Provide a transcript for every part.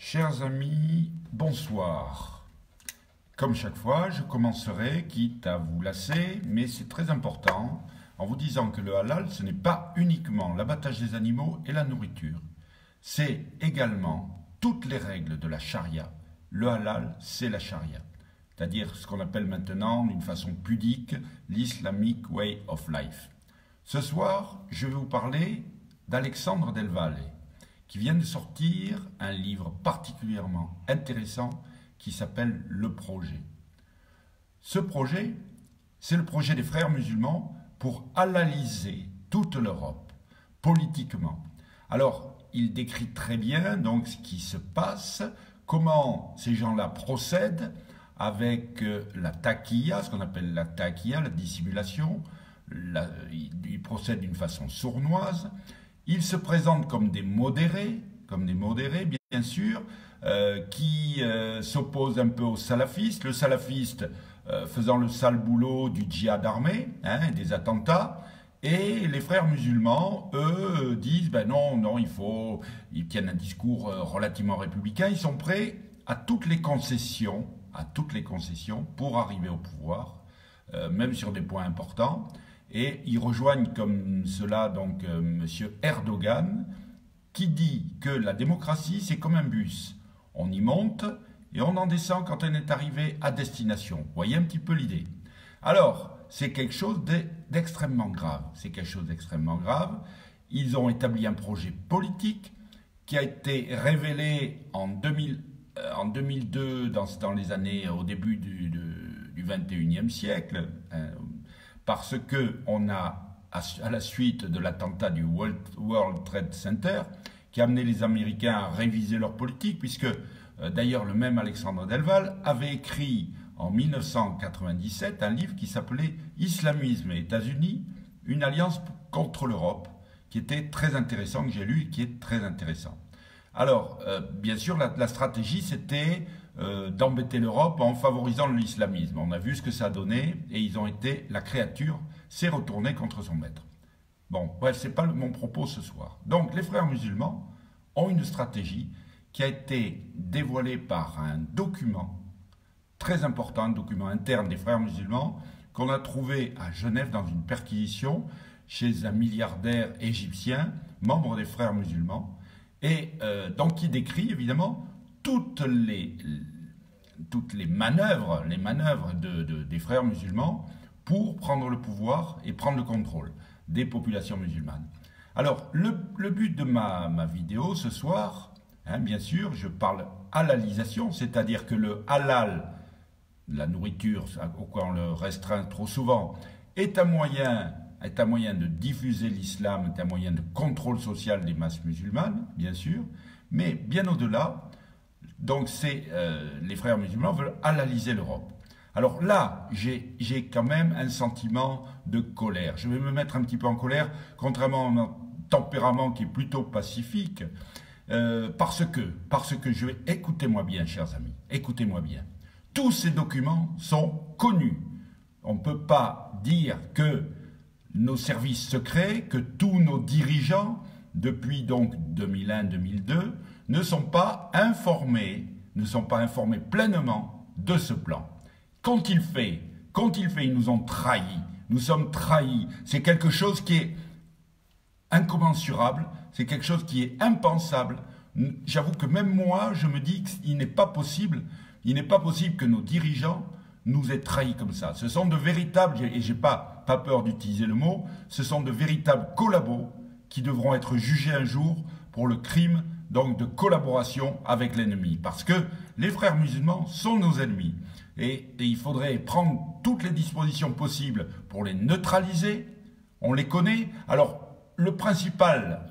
Chers amis, bonsoir. Comme chaque fois, je commencerai, quitte à vous lasser, mais c'est très important, en vous disant que le halal, ce n'est pas uniquement l'abattage des animaux et la nourriture. C'est également toutes les règles de la charia. Le halal, c'est la charia. C'est-à-dire ce qu'on appelle maintenant, d'une façon pudique, l'Islamic Way of Life. Ce soir, je vais vous parler d'Alexandre Del Valle, qui vient de sortir un livre particulièrement intéressant qui s'appelle Le Projet. Ce projet, c'est le projet des frères musulmans pour halaliser toute l'Europe, politiquement. Alors, il décrit très bien donc ce qui se passe, comment ces gens-là procèdent avec la taqiyya, ce qu'on appelle la taqiyya, la dissimulation. Ils procèdent d'une façon sournoise. Ils se présentent comme des modérés bien sûr, qui s'opposent un peu aux salafistes. Le salafiste faisant le sale boulot du djihad armé, des attentats. Et les frères musulmans, eux, disent, ben non, ils tiennent un discours relativement républicain. Ils sont prêts à toutes les concessions pour arriver au pouvoir, même sur des points importants. Et ils rejoignent comme cela donc M. Erdogan, qui dit que la démocratie, c'est comme un bus. On y monte et on en descend quand on est arrivé à destination. Vous voyez un petit peu l'idée. Alors, c'est quelque chose d'extrêmement grave. C'est quelque chose d'extrêmement grave. Ils ont établi un projet politique qui a été révélé en 2002, dans les années au début du 21e siècle, parce qu'on a, à la suite de l'attentat du World Trade Center, qui a amené les Américains à réviser leur politique, puisque d'ailleurs le même Alexandre Del Valle avait écrit en 1997 un livre qui s'appelait « Islamisme et États-Unis, une alliance contre l'Europe », qui était très intéressant, que j'ai lu et qui est très intéressant. Alors, bien sûr, la stratégie, c'était d'embêter l'Europe en favorisant l'islamisme. On a vu ce que ça a donné et la créature s'est retournée contre son maître. Bon, bref, ce n'est pas mon propos ce soir. Donc, les frères musulmans ont une stratégie qui a été dévoilée par un document très important, un document interne des frères musulmans, qu'on a trouvé à Genève dans une perquisition chez un milliardaire égyptien, membre des frères musulmans, et donc qui décrit évidemment toutes les manœuvres, des frères musulmans pour prendre le pouvoir et prendre le contrôle des populations musulmanes. Alors, le but de ma vidéo ce soir, bien sûr, je parle halalisation, c'est-à-dire que le halal, la nourriture, au quoi on le restreint trop souvent, est un moyen de diffuser l'islam, est un moyen de contrôle social des masses musulmanes, bien sûr, mais bien au-delà. Donc les frères musulmans veulent halaliser l'Europe. Alors là, j'ai quand même un sentiment de colère. Je vais me mettre un petit peu en colère, contrairement à mon tempérament qui est plutôt pacifique, parce que écoutez-moi bien, chers amis, écoutez-moi bien. Tous ces documents sont connus. On ne peut pas dire que nos services secrets, que tous nos dirigeants, depuis donc 2001-2002, ne sont pas informés pleinement de ce plan. Qu'ont-ils fait? Ils nous ont trahis. Nous sommes trahis. C'est quelque chose qui est incommensurable, c'est quelque chose qui est impensable. J'avoue que même moi, je me dis qu'il n'est pas possible que nos dirigeants nous aient trahis comme ça. Ce sont de véritables, et j'ai pas peur d'utiliser le mot, ce sont de véritables collabos qui devront être jugés un jour pour le crime donc de collaboration avec l'ennemi. Parce que les frères musulmans sont nos ennemis. Et il faudrait prendre toutes les dispositions possibles pour les neutraliser. On les connaît. Alors, le principal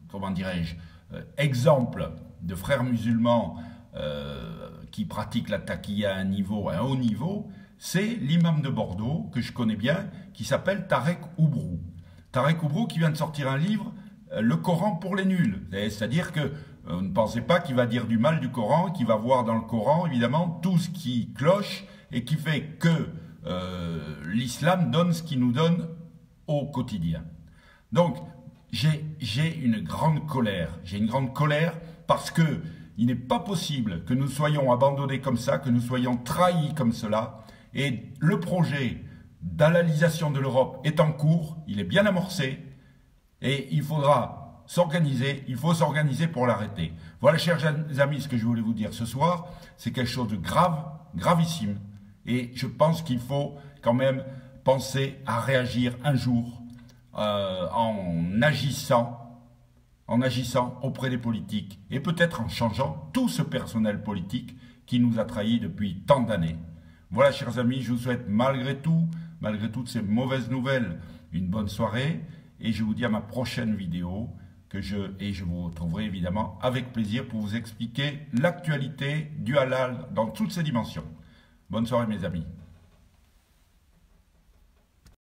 comment dirais-je, exemple de frères musulmans qui pratiquent la taqiyya à un haut niveau, c'est l'imam de Bordeaux, que je connais bien, qui s'appelle Tarek Oubrou. Tarek Oubrou qui vient de sortir un livre, Le Coran pour les nuls. C'est-à-dire que ne pensez pas qu'il va dire du mal du Coran, qu'il va voir dans le Coran, évidemment, tout ce qui cloche et qui fait que l'islam donne ce qu'il nous donne au quotidien. Donc, j'ai une grande colère. J'ai une grande colère parce que il n'est pas possible que nous soyons abandonnés comme ça, que nous soyons trahis comme cela. Et le projet d'halalisation de l'Europe est en cours, il est bien amorcé, et il faudra s'organiser, il faut s'organiser pour l'arrêter. Voilà, chers amis, ce que je voulais vous dire ce soir, c'est quelque chose de grave, gravissime, et je pense qu'il faut quand même penser à réagir un jour en agissant auprès des politiques, et peut-être en changeant tout ce personnel politique qui nous a trahis depuis tant d'années. Voilà, chers amis, je vous souhaite malgré toutes ces mauvaises nouvelles, une bonne soirée. Et je vous dis à ma prochaine vidéo, et je vous retrouverai évidemment avec plaisir pour vous expliquer l'actualité du halal dans toutes ses dimensions. Bonne soirée mes amis.